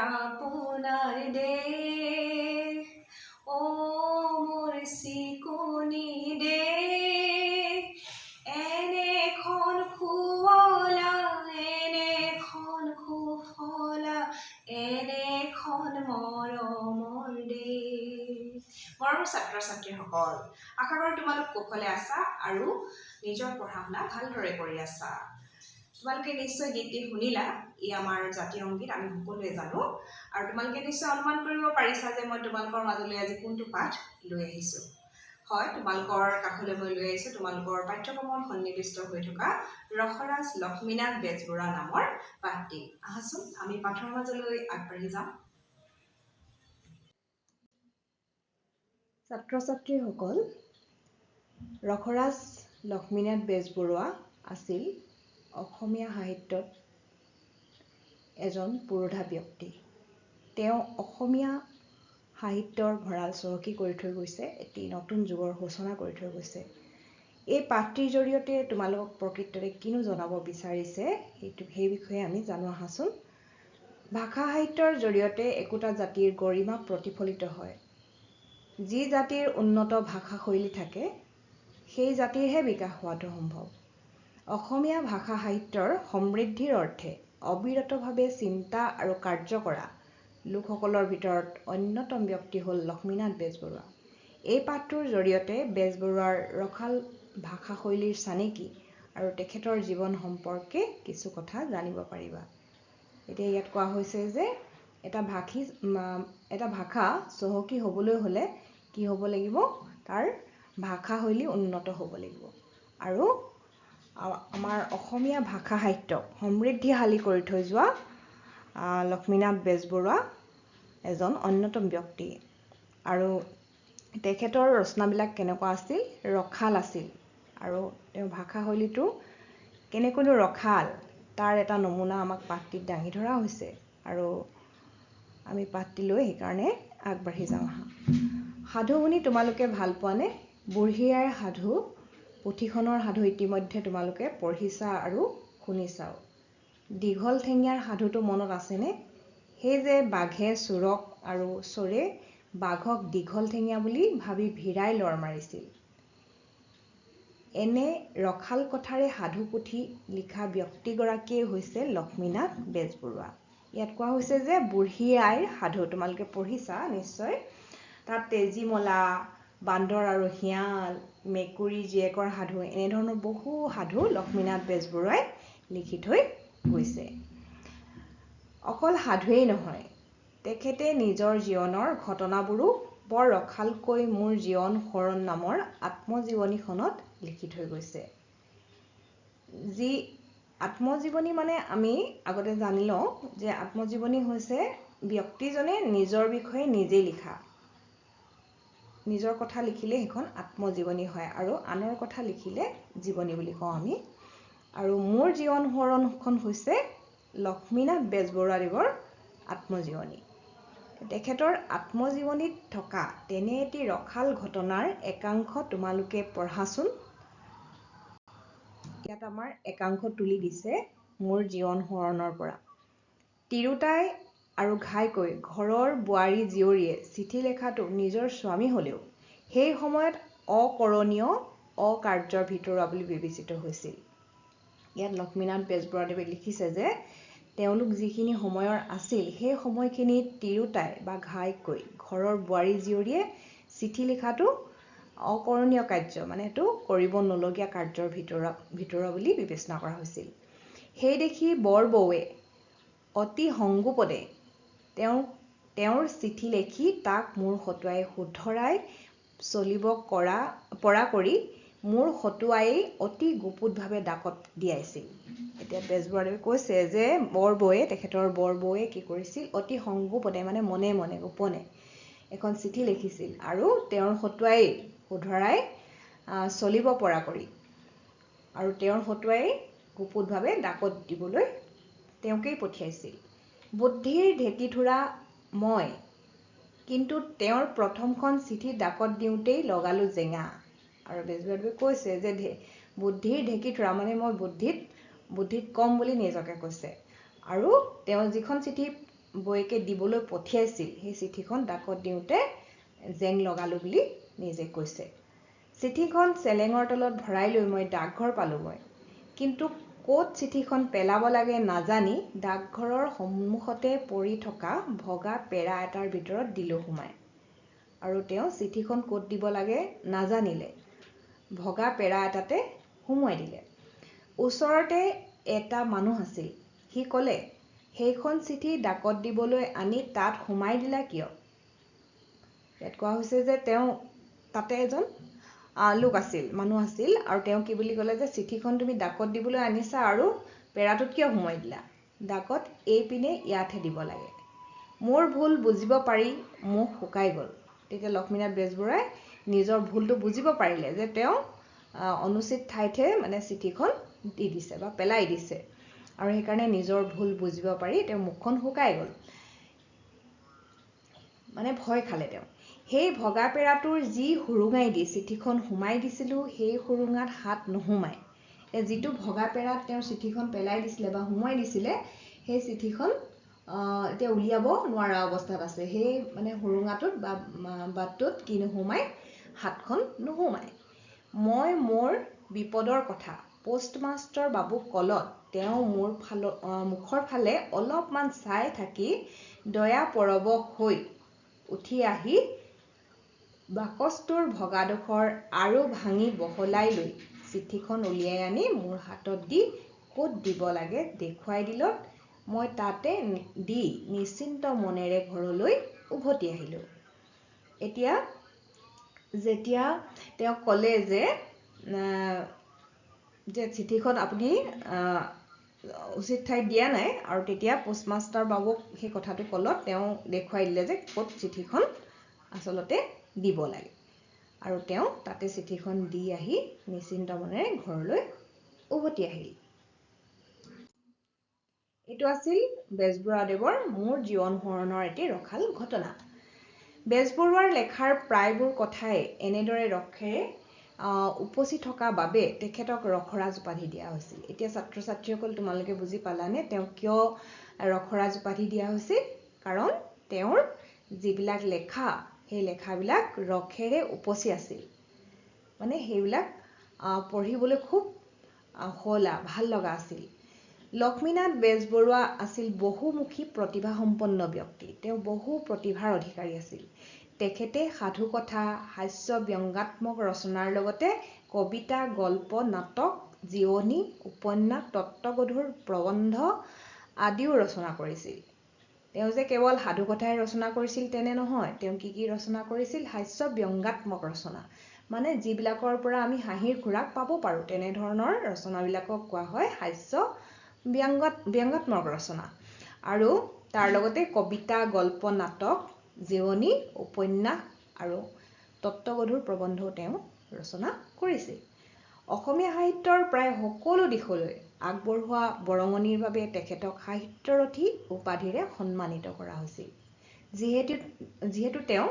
আপোনাৰ দেশ ও মোৰ চিকুনি দেশ এনেখন শুৱলা এনেখন সুফলা এনেখন মৰমৰ দেশ মৰমৰ ছাত্ৰ ছাত্ৰীসকল আশা কৰোঁ তোমালোক কুশলে আছা আৰু নিজৰ পঢ়া শুনা ভালদৰে কৰি আছা তোমালোকে নিশ্চয় গীতটি শুনিলা ই আমাৰ জাতীয় সংগীত আমি সকলোৱে জানো আৰু তোমালোকে নিশ্চয় অনুমান কৰিব পাৰিছা যে মই তোমালোকৰ মাজলৈ আজি কোনটো পাঠ লৈ আহিছোঁ হয় তোমালোকৰ কাষলৈ মই লৈ আহিছোঁ তোমালোকৰ পাঠ্যক্ৰমত সন্নিৱিষ্ট হৈ থকা ৰসৰাজ লক্ষ্মীনাথ বেজবৰুৱা নামৰ পাঠটি আহাচোন আমি পাঠৰ মাজলৈ আগবাঢ়ি যাম ছাত্ৰ ছাত্ৰীসকল ৰসৰাজ লক্ষ্মীনাথ বেজবৰুৱা আছিল অসমীয়া সাহিত্যত এজন পুৰোধা ব্যক্তি তেওঁ অসমীয়া সাহিত্যৰ ভঁৰাল চহকী কৰি থৈ গৈছে এটি নতুন যুগৰ সূচনা কৰি থৈ গৈছে এই পাঠটিৰ জৰিয়তে তোমালোকক প্ৰকৃততে কিনো জনাব বিচাৰিছে সেই বিষয়ে আমি জানো আহাচোন ভাষা সাহিত্যৰ জৰিয়তে একোটা জাতিৰ গৰিমা প্ৰতিফলিত হয় যি জাতিৰ উন্নত ভাষা শৈলী থাকে সেই জাতিৰহে বিকাশ হোৱাটো সম্ভৱ অসমীয়া ভাষা সাহিত্যৰ সমৃদ্ধিৰ অৰ্থে অবিৰতভাৱে চিন্তা আৰু কাৰ্য কৰা লোকসকলৰ ভিতৰত অন্যতম ব্যক্তি হ'ল লক্ষ্মীনাথ বেজবৰুৱা এই পাঠটোৰ জৰিয়তে বেজবৰুৱাৰ ৰসাল ভাষা শৈলীৰ চানেকি আৰু তেখেতৰ জীৱন সম্পৰ্কে কিছু কথা জানিব পাৰিবা এতিয়া ইয়াত কোৱা হৈছে যে এটা ভাষা চহকী হ'বলৈ হ'লে কি হ'ব লাগিব তাৰ ভাষা শৈলী উন্নত হ'ব লাগিব আৰু আমাৰ অসমীয়া ভাষা সাহিত্যক সমৃদ্ধিশালী কৰি থৈ যোৱা লক্ষ্মীনাথ বেজবৰুৱা এজন অন্যতম ব্যক্তি আৰু তেখেতৰ ৰচনাবিলাক কেনেকুৱা আছিল ৰসাল আছিল আৰু তেওঁ ভাষা শৈলীটো কেনেকৈনো ৰসাল তাৰ এটা নমুনা আমাক পাঠটিত দাঙি ধৰা হৈছে আৰু আমি পাঠটি লৈ সেইকাৰণে আগবাঢ়ি যাওঁ আহা সাধু শুনি তোমালোকে ভাল পোৱানে বুঢ়ী আইৰ সাধু পুথিখনৰ সাধু ইতিমধ্যে তোমালোকে পঢ়িছা আৰু শুনিছাও দীঘল ঠেঙীয়াৰ সাধুটো মনত আছেনে সেই যে বাঘে চোৰক আৰু চোৰে বাঘক দীঘল ঠেঙীয়া বুলি ভাবি ভিৰাই লৰ মাৰিছিল এনে ৰসাল কথাৰে সাধু পুথি লিখা ব্যক্তিগৰাকীয়ে হৈছে লক্ষ্মীনাথ বেজবৰুৱা ইয়াত কোৱা হৈছে যে বুঢ়ী আইৰ সাধু তোমালোকে পঢ়িছা নিশ্চয় তাত তেজীমলা বান্দৰ আৰু শিয়াল মেকুৰী জীয়েকৰ সাধু এনেধৰণৰ বহু সাধু লক্ষ্মীনাথ বেজবৰুৱাই লিখি থৈ গৈছে অকল সাধুৱেই নহয় তেখেতে নিজৰ জীৱনৰ ঘটনাবোৰো বৰ ৰসালকৈ মোৰ জীৱন শৰণ নামৰ আত্মজীৱনীখনত লিখি থৈ গৈছে যি আত্মজীৱনী মানে আমি আগতে জানি লওঁ যে আত্মজীৱনী হৈছে ব্যক্তিজনে নিজৰ বিষয়ে নিজেই লিখা নিজৰ কথা লিখিলে সেইখন আত্মজীৱনী হয় আৰু আনৰ কথা লিখিলে জীৱনী বুলি কওঁ আমি আৰু মোৰ জীৱন শৰণখন হৈছে লক্ষ্মীনাথ বেজবৰুৱাদেৱৰ আত্মজীৱনী তেখেতৰ আত্মজীৱনীত থকা তেনে এটি ৰসাল ঘটনাৰ একাংশ তোমালোকে পঢ়াচোন ইয়াত আমাৰ একাংশ তুলি দিছে মোৰ জীৱন শৰণৰ পৰা তিৰোতাই আৰু ঘাইকৈ ঘৰৰ বোৱাৰী জীয়ৰীয়ে চিঠি লেখাটো নিজৰ স্বামী হ'লেও সেই সময়ত অকৰণীয় অকাৰ্যৰ ভিতৰুৱা বুলি বিবেচিত হৈছিল ইয়াত লক্ষ্মীনাথ বেজবৰুৱাদেৱে লিখিছে যে তেওঁলোক যিখিনি সময়ৰ আছিল সেই সময়খিনিত তিৰোতাই বা ঘাইকৈ ঘৰৰ বোৱাৰী জীয়ৰীয়ে চিঠি লিখাটো অকৰণীয় কাৰ্য মানে এইটো কৰিব নলগীয়া কাৰ্যৰ ভিতৰুৱা বুলি বিবেচনা কৰা হৈছিল সেই দেখি বৰবৌৱে অতি সংগোপনে তেওঁৰ চিঠি লিখি তাক মোৰ হতুৱাই শুধৰাই চলিব পৰা কৰি মোৰ হতুৱাই অতি গুপুতভাৱে ডাকত দিয়াইছিল এতিয়া বেজবৰুৱাদেৱে কৈছে যে তেখেতৰ বৰবৌৱে কি কৰিছিল অতি সংগোপনে মানে মনে মনে গোপনে এখন চিঠি লিখিছিল আৰু তেওঁৰ হতুৱাই শুধৰাই চলিব পৰা কৰি আৰু তেওঁৰ হতুৱাই গুপুতভাৱে ডাকত দিবলৈ তেওঁকেই পঠিয়াইছিল বুদ্ধিৰ ঢেঁকী থোৰা মই কিন্তু তেওঁৰ প্ৰথমখন চিঠি ডাকত দিওঁতেই লগালো জেঙা আৰু বেজবৰুৱাদেৱে কৈছে যে বুদ্ধিৰ ঢেঁকী থোৰা মানে মই বুদ্ধিত কম বুলি নিজকে কৈছে আৰু তেওঁ যিখন চিঠি বৈকে দিবলৈ পঠিয়াইছিল সেই চিঠিখন ডাকত দিওঁতে জেং লগালো বুলি নিজে কৈছে। চিঠিখন চেলেঙৰ তলত ভৰাই লৈ মই ডাকঘৰ পালোঁ মই, কিন্তু ক'ত চিঠিখন পেলাব লাগে নাজানি ডাকঘৰৰ সন্মুখতে পৰি থকা ভগা পেৰা এটাৰ ভিতৰত দিলোঁ সোমাই। আৰু তেওঁ চিঠিখন ক'ত দিব লাগে নাজানিলে ভগা পেৰা এটাতে সোমোৱাই দিলে। ওচৰতে এটা মানুহ আছিল, সি ক'লে, সেইখন চিঠি ডাকত দিবলৈ আনি তাত সোমাই দিলা কিয়? ইয়াত কোৱা হৈছে যে তেওঁ তাতে এজন লোক আছিল, মানুহ আছিল, আৰু তেওঁ কি বুলি ক'লে যে চিঠিখন তুমি ডাকত দিবলৈ আনিছা আৰু পেৰাটোত কিয় সোমাই দিলা? ডাকত এইপিনে ইয়াতহে দিব লাগে। মোৰ ভুল বুজিব পাৰি মুখ শুকাই গ'ল। তেতিয়া লক্ষ্মীনাথ বেজবৰুৱাই নিজৰ ভুলটো বুজিব পাৰিলে যে তেওঁ অনুচিত ঠাইতহে মানে চিঠিখন দি দিছে বা পেলাই দিছে, আৰু সেইকাৰণে নিজৰ ভুল বুজিব পাৰি তেওঁ মুখখন শুকাই গ'ল, মানে ভয় খালে তেওঁ। সেই ভগা পেৰাটোৰ যি সুৰুঙাই দি চিঠিখন সোমাই দিছিলোঁ সেই সুৰুঙাত হাত নোসোমায়। যিটো ভগা পেৰাত তেওঁ চিঠিখন পেলাই দিছিলে বা সোমোৱাই দিছিলে সেই চিঠিখন এতিয়া উলিয়াব নোৱাৰা অৱস্থাত আছে। সেই মানে সুৰুঙাটোত বা বাটটোত কি নোসোমায়, হাতখন নোসোমায়। মই মোৰ বিপদৰ কথা পোষ্টমাষ্টাৰ বাবুক কলত তেওঁ মোৰ মুখৰ ফালে অলপমান চাই থাকি দয়া পৰৱশ হৈ উঠি আহি বাকচটোৰ ভগাডোখৰ আৰু ভাঙি বহলাই লৈ চিঠিখন উলিয়াই আনি মোৰ হাতত দি ক'ত দিব লাগে দেখুৱাই দিলত মই তাতে দি নিশ্চিন্ত মনেৰে ঘৰলৈ উভতি আহিলোঁ। এতিয়া যেতিয়া তেওঁ ক'লে যে চিঠিখন আপুনি উচিত ঠাইত দিয়া নাই, আৰু তেতিয়া পোষ্টমাষ্টাৰ বাবুক সেই কথাটো ক'লত তেওঁ দেখুৱাই দিলে যে ক'ত চিঠিখন আচলতে দিব লাগে, আৰু তেওঁ তাতে চিঠিখন দি আহি নিশ্চিন্ত মনেৰে ঘৰলৈ উভতি আহিল। এইটো আছিল বেজবৰুৱাদেৱৰ মোৰ জীৱন সোঁৱৰণৰ এটি ৰসাল ঘটনা। বেজবৰুৱাৰ লেখাৰ প্ৰায়বোৰ কথাই এনেদৰে ৰসেৰে উপচি থকা বাবে তেখেতক ৰসৰাজ উপাধি দিয়া হৈছিল। এতিয়া ছাত্ৰ ছাত্ৰীসকল তোমালোকে বুজি পালানে তেওঁ কিয় ৰসৰাজ উপাধি দিয়া হৈছিল? কাৰণ তেওঁৰ যিবিলাক লেখা সেই লেখাবিলাক ৰসেৰে উপচি আছিল, মানে সেইবিলাক পঢ়িবলৈ খুব শুৱলা ভাল লগা আছিল। লক্ষ্মীনাথ বেজবৰুৱা আছিল বহুমুখী প্ৰতিভাসম্পন্ন ব্যক্তি। তেওঁ বহু প্ৰতিভাৰ অধিকাৰী আছিল। তেখেতে সাধুকথা, হাস্য ব্যংগাত্মক ৰচনাৰ লগতে কবিতা, গল্প, নাটক, জীৱনী, উপন্যাস, তত্ত্বগধুৰ প্ৰবন্ধ আদিও ৰচনা কৰিছিল। তেওঁ যে কেৱল সাধুকথাই ৰচনা কৰিছিল তেনে নহয়, তেওঁ কি কি ৰচনা কৰিছিল? হাস্য ব্যংগাত্মক ৰচনা, মানে যিবিলাকৰ পৰা আমি হাঁহিৰ খোৰাক পাব পাৰোঁ তেনেধৰণৰ ৰচনাবিলাকক কোৱা হয় হাস্য ব্যংগাত্মক ৰচনা। আৰু তাৰ লগতে কবিতা, গল্প, নাটক, জীৱনী, উপন্যাস আৰু তত্ত্বগধুৰ প্ৰবন্ধও তেওঁ ৰচনা কৰিছিল। অসমীয়া সাহিত্যৰ প্ৰায় সকলো দিশলৈ আগবঢ়োৱা বৰঙণিৰ বাবে তেখেতক সাহিত্যৰথী উপাধিৰে সন্মানিত কৰা হৈছিল। যিহেতু তেওঁ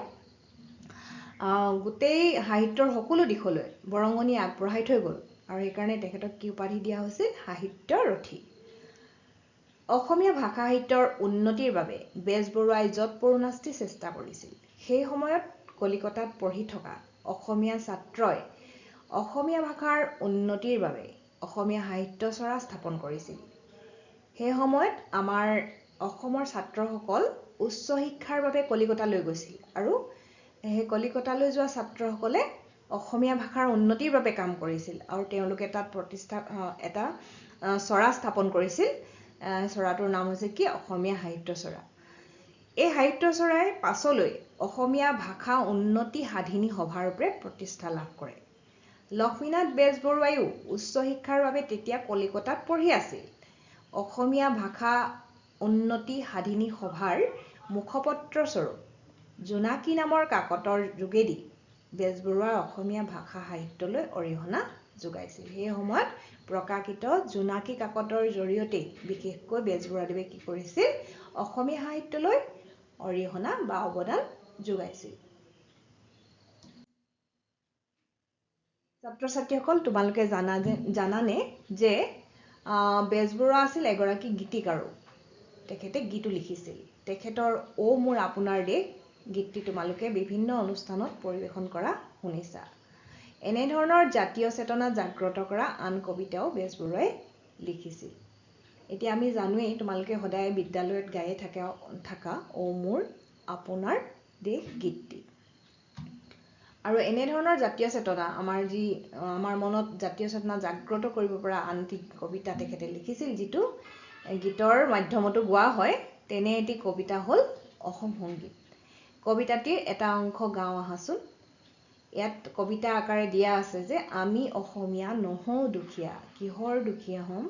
গোটেই সাহিত্যৰ সকলো দিশলৈ বৰঙণি আগবঢ়াই থৈ গ'ল, আৰু সেইকাৰণে তেখেতক কি উপাধি দিয়া হৈছিল? সাহিত্যৰথী। অসমীয়া ভাষা সাহিত্যৰ উন্নতিৰ বাবে বেজবৰুৱাই যৎপৰোনাস্তি চেষ্টা কৰিছিল। সেই সময়ত কলিকতাত পঢ়ি থকা অসমীয়া ছাত্ৰই অসমীয়া ভাষাৰ উন্নতিৰ বাবে অসমীয়া সাহিত্যচৰা স্থাপন কৰিছিল। সেই সময়ত আমাৰ অসমৰ ছাত্ৰসকল উচ্চ শিক্ষাৰ বাবে কলিকতালৈ গৈছিল, আৰু সেই কলিকতালৈ যোৱা ছাত্ৰসকলে অসমীয়া ভাষাৰ উন্নতিৰ বাবে কাম কৰিছিল, আৰু তেওঁলোকে তাত এটা চৰা স্থাপন কৰিছিল। চৰাটোৰ নাম হৈছে কি? অসমীয়া সাহিত্যচৰা। এই সাহিত্যচৰাই পাছলৈ অসমীয়া ভাষা উন্নতি সাধিনী সভাৰ ৰূপে প্ৰতিষ্ঠা লাভ কৰে। লক্ষ্মীনাথ বেজবৰুৱাইও উচ্চ শিক্ষাৰ বাবে তেতিয়া কলিকতাত পঢ়ি আছিল। অসমীয়া ভাষা উন্নতি সাধিনী সভাৰ মুখপত্ৰস্বৰূপ জোনাকী নামৰ কাকতৰ যোগেদি বেজবৰুৱাই অসমীয়া ভাষা সাহিত্যলৈ অৰিহণা যোগাইছিল। সেই সময়ত প্ৰকাশিত জোনাকী কাকতৰ জৰিয়তে বিশেষকৈ বেজবৰুৱাদেৱে কি কৰিছিল? অসমীয়া সাহিত্যলৈ অৰিহণা বা অৱদান যোগাইছিল। ছাত্ৰ ছাত্ৰীসকল, তোমালোকে জানানে যে বেজবৰুৱা আছিল এগৰাকী গীতিকাৰো। তেখেতে গীতো লিখিছিল। তেখেতৰ অ' মোৰ আপোনাৰ দেশ গীতটি তোমালোকে বিভিন্ন অনুষ্ঠানত পৰিৱেশন কৰা শুনিছা। এনেধৰণৰ জাতীয় চেতনা জাগ্ৰত কৰা আন কবিতাও বেজবৰুৱাই লিখিছিল। এতিয়া আমি জানোৱেই তোমালোকে সদায় বিদ্যালয়ত গায়ে থকা অ' মোৰ আপোনাৰ দেশ গীতটি। আৰু এনেধৰণৰ জাতীয় চেতনা আমাৰ মনত জাতীয় চেতনা জাগ্ৰত কৰিব পৰা আনটি কবিতা তেখেতে লিখিছিল, যিটো গীতৰ মাধ্যমতো গোৱা হয়। তেনে এটি কবিতা হ'ল অসম সংগীত। কবিতাটিৰ এটা অংশ গাওঁ আহাচোন। ইয়াত কবিতা আকাৰে দিয়া আছে যে আমি অসমীয়া নহওঁ দুখীয়া, কিহৰ দুখীয়া হ'ম,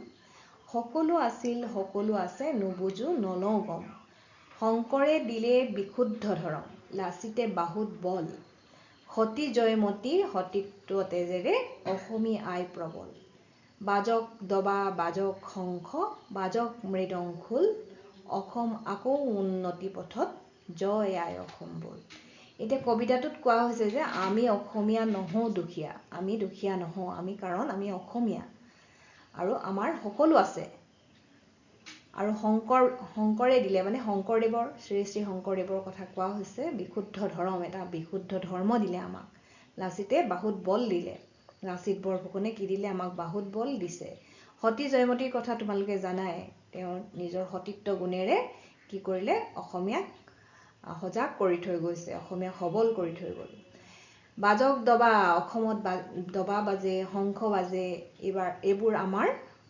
সকলো আছিল সকলো আছে নুবুজো নলওঁ গম, শংকৰে দিলে বিশুদ্ধ ধৰম, লাচিতে বাহুত বল, সতী জয়মতী সতীত্ব তেজেৰে অসমী আই প্ৰবল, বাজক দবা বাজক শংখ বাজক মৃদং খোল, অসম আকৌ উন্নতি পথত জয় আই অসম বল। এতিয়া কবিতাটোত কোৱা হৈছে যে আমি অসমীয়া নহওঁ দুখীয়া, আমি দুখীয়া নহওঁ, কাৰণ আমি অসমীয়া আৰু আমাৰ সকলো আছে। আৰু শংকৰে দিলে মানে শংকৰদেৱৰ শ্ৰী শ্ৰী শংকৰদেৱৰ কথা কোৱা হৈছে, বিশুদ্ধ ধৰ্ম, এটা বিশুদ্ধ ধৰ্ম দিলে আমাক। লাচিতে বাহুত বল দিলে, লাচিত বৰফুকনে কি দিলে, আমাক বাহুত বল দিছে। সতী জয়মতীৰ কথা তোমালোকে জানাই, তেওঁ নিজৰ সতীত্ব গুণেৰে কি কৰিলে, অসমীয়াক সজাগ কৰি থৈ গৈছে, অসমীয়াক সবল কৰি থৈ গ'ল। বাজক দবা, অসমত দবা বাজে, শংখ বাজে, এইবোৰ আমাৰ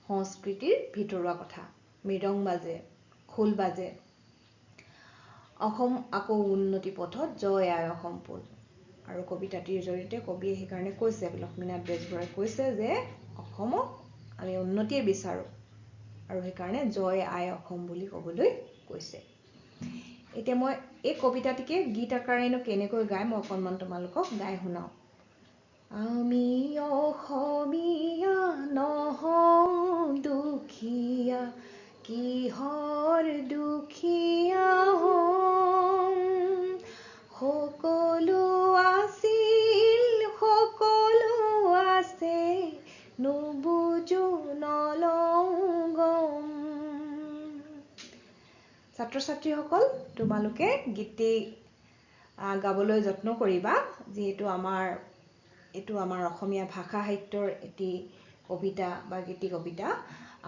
সংস্কৃতিৰ ভিতৰুৱা কথা। মৃদং বাজে, খোল বাজে, অসম আকৌ উন্নতি পথত জয় আই অসম বল। আৰু কবিতাটিৰ জৰিয়তে কবিয়ে সেইকাৰণে কৈছে, লক্ষ্মীনাথ বেজবৰুৱাই কৈছে যে অসমক আমি উন্নতিয়ে বিচাৰোঁ আৰু সেইকাৰণে জয় আই অসম বুলি ক'বলৈ কৈছে। এতিয়া মই এই কবিতাটিকে গীত আকাৰেনো কেনেকৈ গাই মই অকণমান তোমালোকক গাই শুনাওঁ। আমি অসমীয়া নহওঁ দুখীয়া, কিহৰ দুখীয়া হ'ম, সকলো আছিল সকলো আছে নুবুজো নলওঁ গম। ছাত্ৰ ছাত্ৰীসকল, তোমালোকে গীতটি গাবলৈ যত্ন কৰিবা, যিহেতু এইটো আমাৰ অসমীয়া ভাষা সাহিত্যৰ এটি কবিতা বা গীতি কবিতা।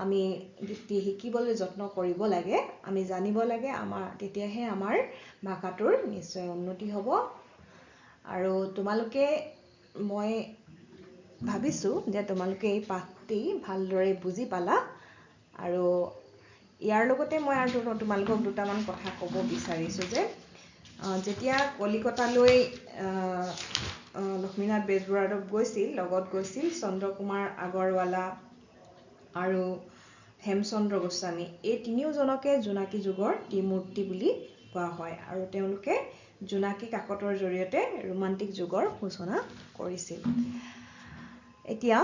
আমি গীতটি শিকিবলৈ যত্ন কৰিব লাগে, আমি জানিব লাগে, তেতিয়াহে আমাৰ ভাষাটোৰ নিশ্চয় উন্নতি হ'ব। আৰু মই ভাবিছোঁ যে তোমালোকে এই পাঠটি ভালদৰে বুজি পালা। আৰু ইয়াৰ লগতে মই আৰু তোমালোকক দুটামান কথা ক'ব বিচাৰিছোঁ যে যেতিয়া কলিকতালৈ লক্ষ্মীনাথ বেজবৰুৱাদেৱ গৈছিল, লগত গৈছিল চন্দ্ৰকুমাৰ আগৰৱালা আৰু হেমচন্দ্ৰ গোস্বামী, এই তিনিওজনকে জোনাকী যুগৰ ত্ৰিমূৰ্তি বুলি কোৱা হয়। আৰু তেওঁলোকে জোনাকী কাকতৰ জৰিয়তে ৰোমান্টিক যুগৰ সূচনা কৰিছিল। এতিয়া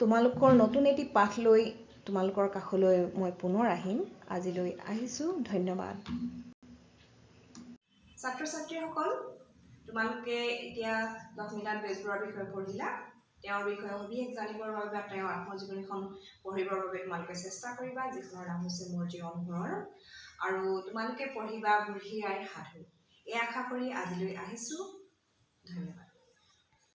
তোমালোকৰ নতুন এটি পাঠ লৈ তোমালোকৰ কাষলৈ মই পুনৰ আহিম। আজিলৈ আহিছোঁ, ধন্যবাদ। ছাত্ৰ ছাত্ৰীসকল, তোমালোকে এতিয়া লক্ষ্মীনাথ বেজবৰুৱাৰ বিষয়ে পঢ়িলা। তেওঁৰ বিষয়ে সবিশেষ জানিবৰ বাবে বা তেওঁৰ আত্মজীৱনীখন পঢ়িবৰ বাবে তোমালোকে চেষ্টা কৰিবা, যিখনৰ নাম হৈছে মোৰ জীৱন সোঁৱৰণ। আৰু তোমালোকে পঢ়িবা বুঢ়ী আইৰ সাধু। এই আশা কৰি আজিলৈ আহিছোঁ, ধন্যবাদ।